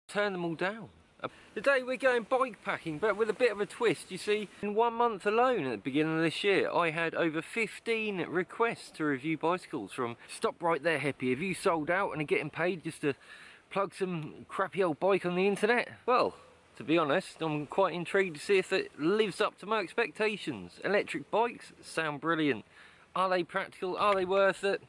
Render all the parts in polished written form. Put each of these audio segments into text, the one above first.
turn them all down. Today we're going bike packing, but with a bit of a twist. You see, in 1 month alone at the beginning of this year, I had over 15 requests to review bicycles from Stop Right There Hippie. Have you sold out and are getting paid just to plug some crappy old bike on the internet? Well, to be honest, I'm quite intrigued to see if it lives up to my expectations. Electric bikes sound brilliant. Are they practical? Are they worth it?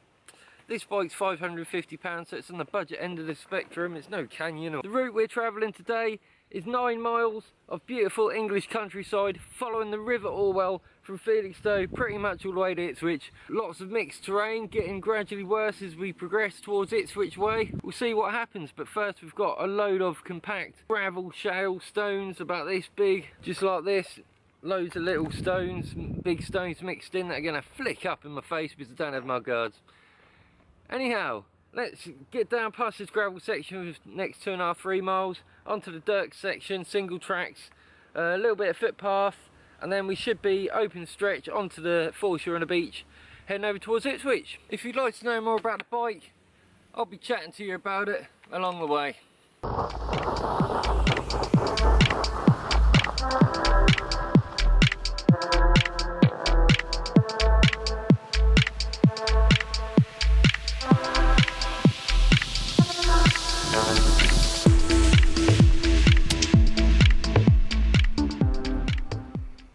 This bike's £550, so it's on the budget end of the spectrum. It's no Canyon. The route we're travelling today is 9 miles of beautiful English countryside, following the River Orwell from Felixstowe pretty much all the way to Ipswich. Lots of mixed terrain, getting gradually worse as we progress towards Ipswich way. We'll see what happens, but first we've got a load of compact gravel, shale, stones about this big, just like this. Loads of little stones, big stones mixed in that are going to flick up in my face because I don't have mud guards. Anyhow, let's get down past this gravel section of next 2.5–3 miles onto the dirt section, single tracks, a little bit of footpath, and then we should be open stretch onto the foreshore and the beach, heading over towards Ipswich. If you'd like to know more about the bike, I'll be chatting to you about it along the way.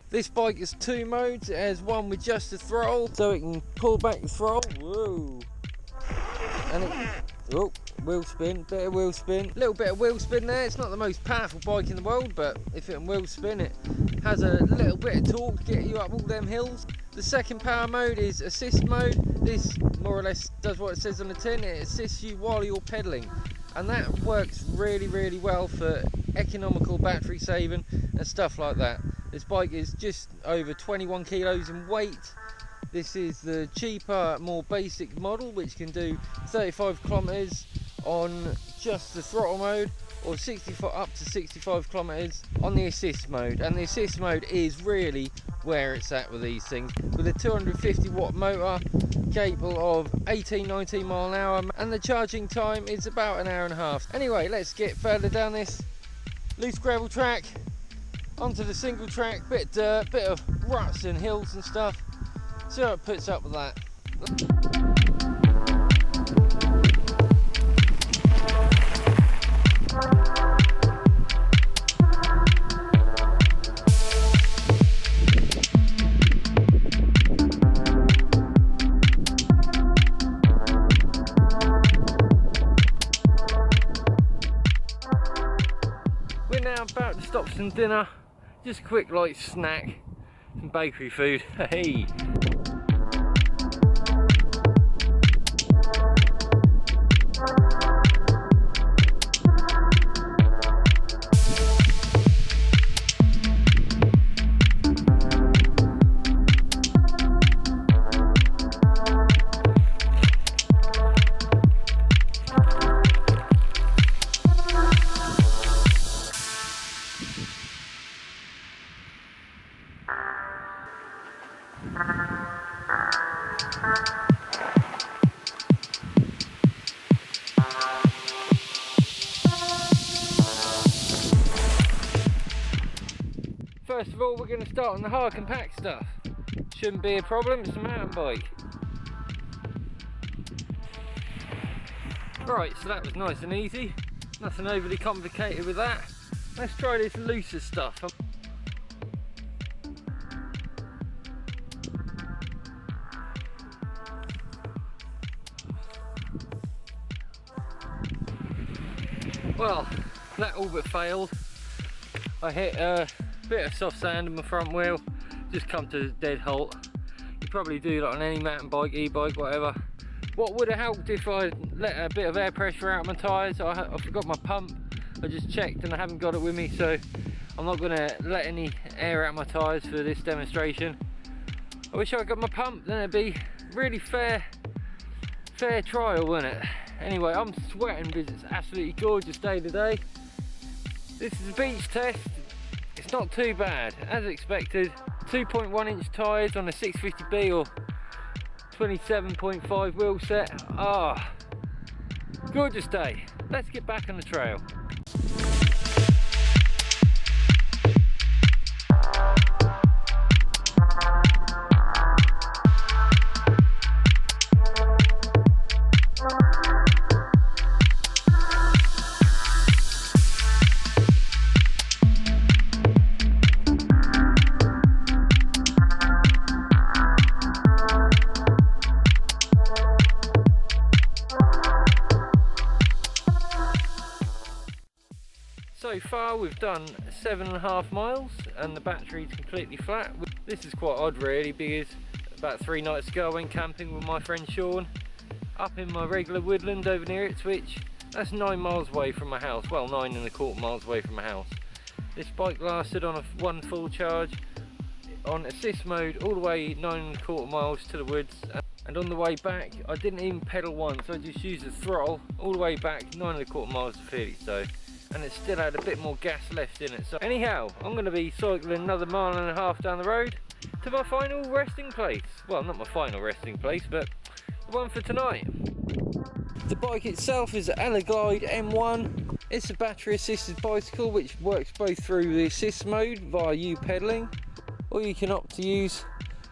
This bike has 2 modes. It has one with just the throttle, so it can pull back the throttle. Whoa! And it, wheel spin, bit of wheel spin, little bit of wheel spin there. It's not the most powerful bike in the world, but if it can wheel spin, it has a little bit of torque to get you up all them hills. The second power mode is assist mode. This more or less does what it says on the tin. It assists you while you're pedaling, and that works really well for economical battery saving and stuff like that. This bike is just over 21 kilos in weight. This is the cheaper, more basic model, which can do 35 kilometers on just the throttle mode, or up to 65 kilometers on the assist mode. And the assist mode is really where it's at with these things, with a 250 watt motor capable of 18–19 mile an hour, and the charging time is about 1.5 hours. Anyway, let's get further down this loose gravel track onto the single track, bit of dirt, bit of ruts and hills and stuff. See how it puts up with that. We're now about to stop some dinner. Just a quick light snack, some bakery food. Hey! First of all, we're going to start on the hard compact stuff. Shouldn't be a problem, it's a mountain bike. Right, so that was nice and easy. Nothing overly complicated with that. Let's try this looser stuff. Well, that all but failed. I hit a bit of soft sand in my front wheel, just come to a dead halt. You probably do that on any mountain bike, e-bike, whatever. What would have helped if I let a bit of air pressure out of my tyres. I forgot my pump. I just checked and I haven't got it with me, so I'm not going to let any air out of my tyres for this demonstration. I wish I got my pump, then it'd be really fair trial, wouldn't it? Anyway, I'm sweating because it's absolutely gorgeous day today. This is a beach test. It's not too bad, as expected. 2.1 inch tyres on a 650B or 27.5 wheel set. Gorgeous day. Let's get back on the trail. So far we've done 7.5 miles and the battery's completely flat. This is quite odd really, because about 3 nights ago I went camping with my friend Sean up in my regular woodland over near Ipswich. That's 9 miles away from my house, well 9.25 miles away from my house. This bike lasted on one full charge on assist mode all the way 9.25 miles to the woods, and on the way back I didn't even pedal once. I just used the throttle all the way back 9.25 miles to Felixstowe, and it still had a bit more gas left in it. So anyhow, I'm going to be cycling another 1.5 miles down the road to my final resting place. Well, not my final resting place, but the one for tonight. The bike itself is an Eleglide M1. It's a battery assisted bicycle which works both through the assist mode via you pedalling, or you can opt to use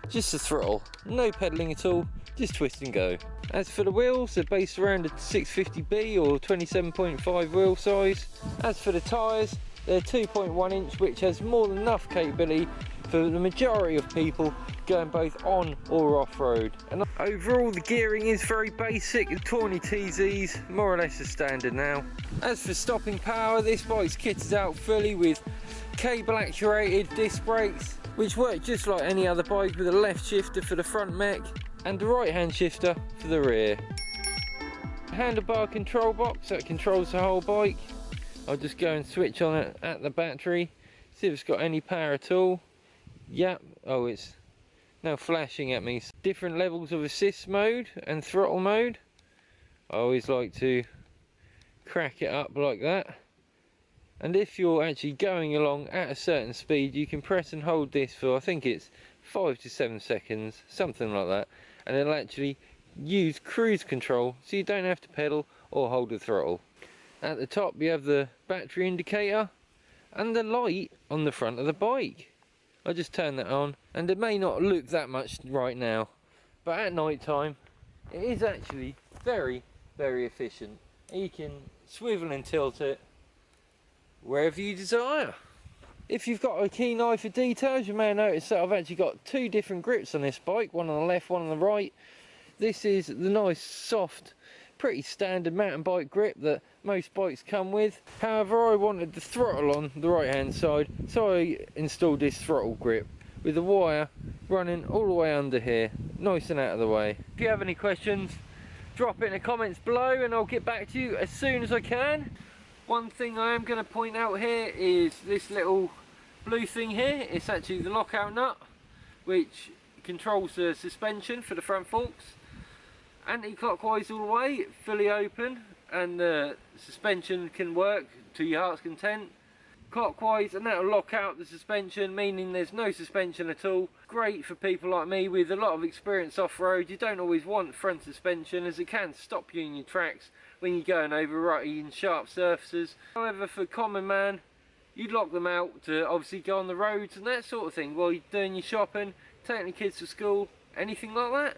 just the throttle, no pedalling at all, just twist and go. As for the wheels, they're based around a 650B or 27.5 wheel size. As for the tyres, they're 2.1 inch, which has more than enough capability for the majority of people going both on or off-road. And overall the gearing is very basic, the Tawny TZs more or less a standard now. As for stopping power, this bike's kitted out fully with cable actuated disc brakes, which work just like any other bike, with a left shifter for the front mech and the right hand shifter for the rear. Handlebar control box that controls the whole bike. I'll just go and switch on it at the battery, see if it's got any power at all. Yep, oh, it's now flashing at me. Different levels of assist mode and throttle mode. I always like to crack it up like that. And if you're actually going along at a certain speed, you can press and hold this for, I think it's 5 to 7 seconds, something like that, and it'll actually use cruise control, so you don't have to pedal or hold the throttle. At the top you have the battery indicator and the light on the front of the bike. I just turn that on, and it may not look that much right now, but at night time it is actually very, very efficient. You can swivel and tilt it wherever you desire. If you've got a keen eye for details, you may notice that I've actually got 2 different grips on this bike, one on the left, one on the right. This is the nice, soft, pretty standard mountain bike grip that most bikes come with. However, I wanted the throttle on the right hand side, so I installed this throttle grip with the wire running all the way under here, nice and out of the way. If you have any questions, drop it in the comments below and I'll get back to you as soon as I can. One thing I am going to point out here is this little blue thing here. It's actually the lockout nut which controls the suspension for the front forks. Anti-clockwise all the way, fully open, and the suspension can work to your heart's content. Clockwise, and that'll lock out the suspension, meaning there's no suspension at all. Great for people like me with a lot of experience off-road. You don't always want front suspension, as it can stop you in your tracks when you're going over rutty and sharp surfaces. However, for common man, you'd lock them out to obviously go on the roads and that sort of thing while you're doing your shopping, taking the kids to school, anything like that.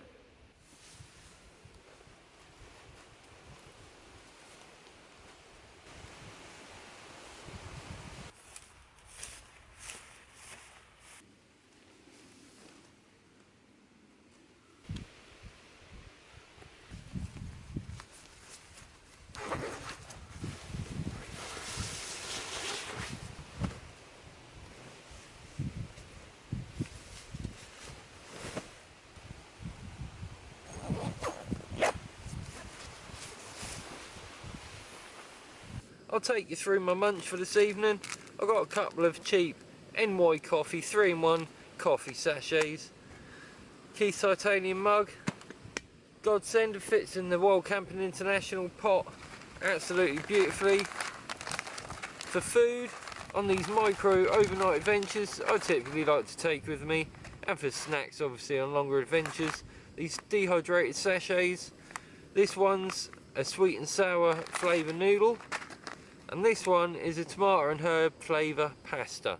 I'll take you through my munch for this evening. I've got a couple of cheap NY coffee 3-in-1 coffee sachets, Keith titanium mug, godsend, fits in the Wild Camping International pot absolutely beautifully. For food, on these micro overnight adventures I typically like to take with me, and for snacks obviously on longer adventures, these dehydrated sachets. This one's a sweet and sour flavour noodle, and this one is a tomato and herb flavour pasta.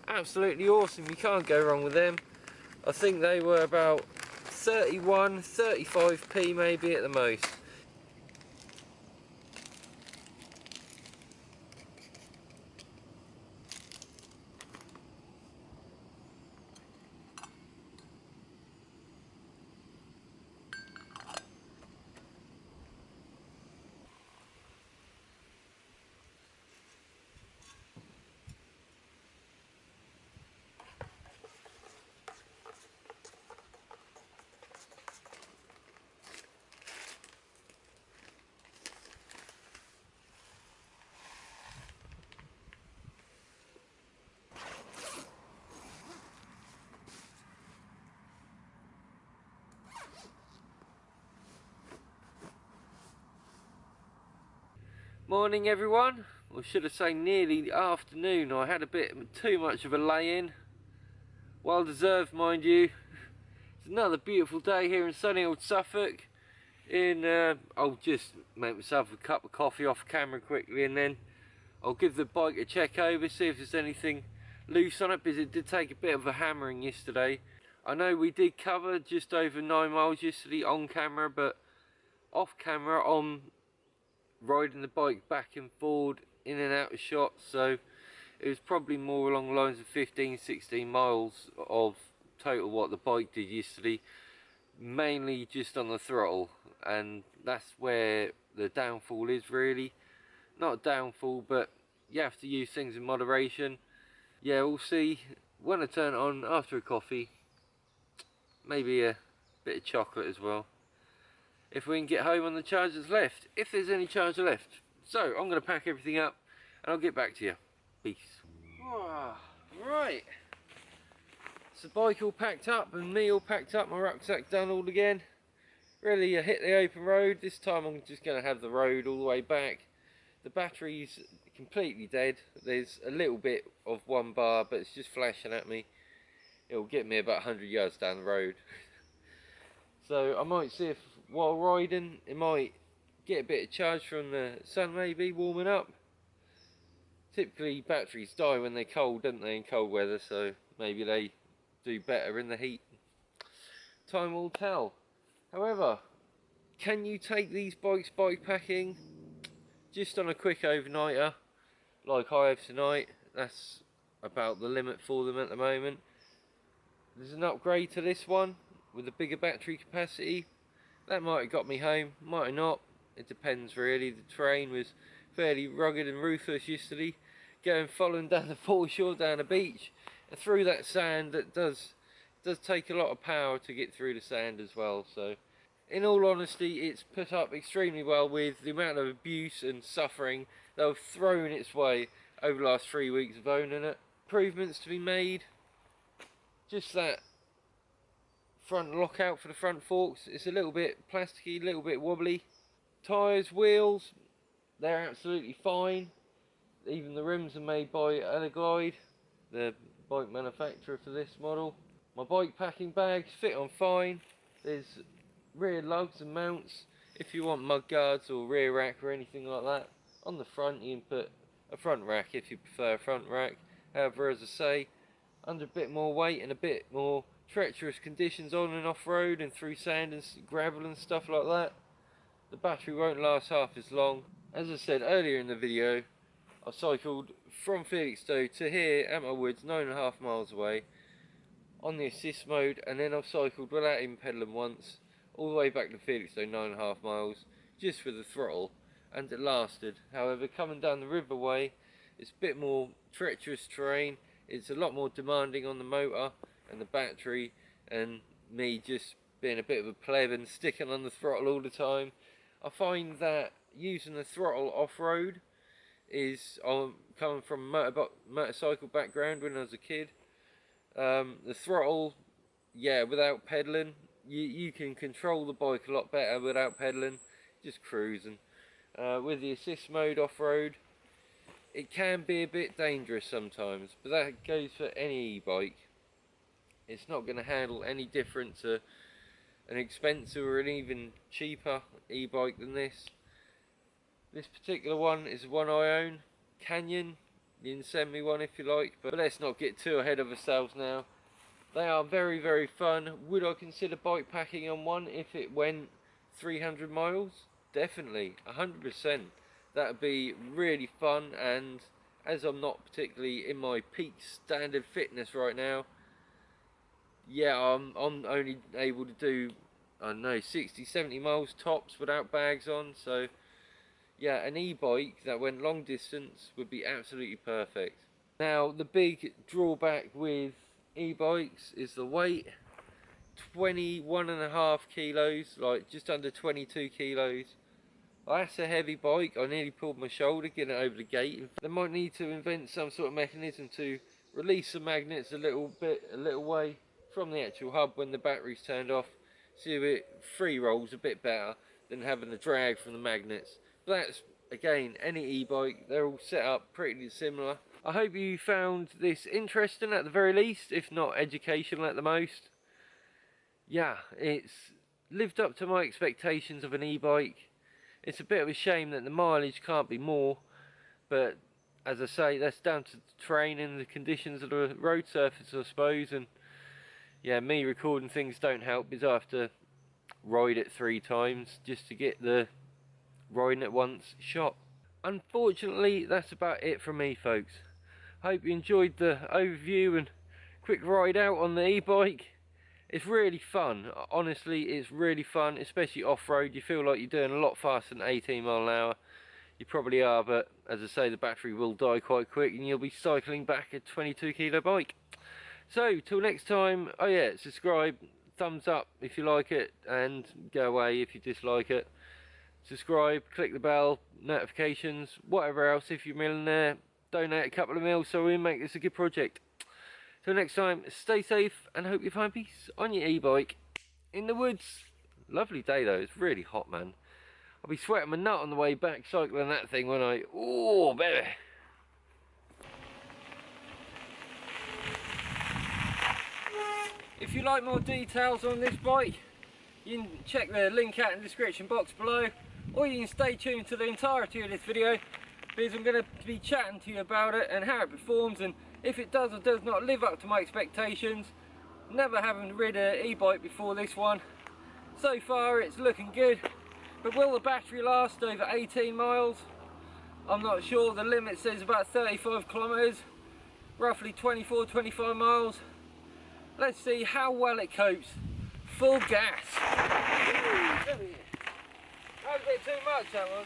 Absolutely awesome, you can't go wrong with them. I think they were about 35p maybe at the most. Morning everyone, or should I say nearly afternoon. I had a bit too much of a lay-in. Well deserved, mind you. It's another beautiful day here in sunny old Suffolk. I'll just make myself a cup of coffee off camera quickly, and then I'll give the bike a check over, see if there's anything loose on it, because it did take a bit of a hammering yesterday. I know we did cover just over 9 miles yesterday on camera, but off camera I'm riding the bike back and forward, in and out of shots, so it was probably more along the lines of 15-16 miles of total what the bike did yesterday, mainly just on the throttle, and that's where the downfall is really. Not a downfall, but you have to use things in moderation. Yeah, we'll see when I turn it on after a coffee, maybe a bit of chocolate as well, if we can get home on the charge that's left, if there's any charger left. So I'm going to pack everything up and I'll get back to you. Peace. Right, so bike all packed up and me all packed up, my rucksack done all again. Really hit the open road. This time I'm just going to have the road all the way back. The battery's completely dead. There's a little bit of one bar, but it's just flashing at me. It'll get me about 100 yards down the road. So I might see if while riding it might get a bit of charge from the sun, maybe warming up. Typically batteries die when they're cold, don't they, in cold weather, so maybe they do better in the heat. Time will tell. However, can you take these bikes bikepacking just on a quick overnighter like I have tonight? That's about the limit for them at the moment. There's an upgrade to this one with a bigger battery capacity. That might have got me home, might have not. It depends really. The terrain was fairly rugged and ruthless yesterday, following down the foreshore, down the beach, and through that sand. That does take a lot of power to get through the sand as well. So in all honesty, it's put up extremely well with the amount of abuse and suffering they've thrown its way over the last 3 weeks of owning it. Improvements to be made. Just that front lockout for the front forks, it's a little bit plasticky, a little bit wobbly. Tyres, wheels, they're absolutely fine. Even the rims are made by Eleglide, the bike manufacturer for this model. My bike packing bags fit on fine. There's rear lugs and mounts if you want mud guards or rear rack or anything like that. On the front you can put a front rack if you prefer a front rack. However, as I say, under a bit more weight and a bit more treacherous conditions on and off road and through sand and gravel and stuff like that, the battery won't last half as long. As I said earlier in the video, I cycled from Felixstowe to here at my woods, 9.5 miles away, on the assist mode, and then I've cycled without even pedalling once, all the way back to Felixstowe, 9.5 miles, just with the throttle, and it lasted. However, coming down the riverway, it's a bit more treacherous terrain, it's a lot more demanding on the motor and the battery, and me just being a bit of a pleb and sticking on the throttle all the time. I find that using the throttle off-road is, I'm coming from a motorcycle background when I was a kid. The throttle, yeah, without pedalling, you can control the bike a lot better without pedalling, just cruising. With the assist mode off-road, it can be a bit dangerous sometimes, but that goes for any e-bike. It's not going to handle any different to an expensive or an even cheaper e-bike than this. This particular one is the one I own, Canyon. You can send me one if you like, but let's not get too ahead of ourselves now. They are very, very fun. Would I consider bike packing on one if it went 300 miles? Definitely, 100%. That would be really fun, and as I'm not particularly in my peak standard fitness right now, yeah, I'm only able to do, I don't know, 60-70 miles tops without bags on. So yeah, an e-bike that went long distance would be absolutely perfect. Now the big drawback with e-bikes is the weight. 21.5 kilos, like just under 22 kilos. That's a heavy bike. I nearly pulled my shoulder getting it over the gate. They might need to invent some sort of mechanism to release the magnets a little way from the actual hub when the battery's turned off, so it free rolls a bit better than having the drag from the magnets. But that's again, any e-bike, they're all set up pretty similar. I hope you found this interesting at the very least, if not educational at the most. Yeah, it's lived up to my expectations of an e-bike. It's a bit of a shame that the mileage can't be more, but as I say, that's down to the terrain and the conditions of the road surface, I suppose. And yeah, me recording things don't help, because I have to ride it 3 times just to get the riding it once shot. Unfortunately, that's about it from me, folks. Hope you enjoyed the overview and quick ride out on the e-bike. It's really fun, honestly. It's really fun, especially off-road. You feel like you're doing a lot faster than 18 mile an hour. You probably are, but as I say, the battery will die quite quick and you'll be cycling back a 22 kilo bike. So till next time, oh yeah, subscribe, thumbs up if you like it, and go away if you dislike it. Subscribe, click the bell, notifications, whatever else. If you're a millionaire, donate a couple of mil so we make this a good project. Till next time, stay safe and hope you find peace on your e-bike in the woods. Lovely day though, it's really hot, man. I'll be sweating my nut on the way back cycling that thing when I... Oh, baby. If you like more details on this bike, you can check the link out in the description box below, or you can stay tuned to the entirety of this video, because I'm going to be chatting to you about it and how it performs, and if it does or does not live up to my expectations. Never having rid an e-bike before this one. So far it's looking good, but will the battery last over 18 miles? I'm not sure. The limit says about 35 kilometers, roughly 24-25 miles. Let's see how well it copes. Full gas. That was a bit too much, that was.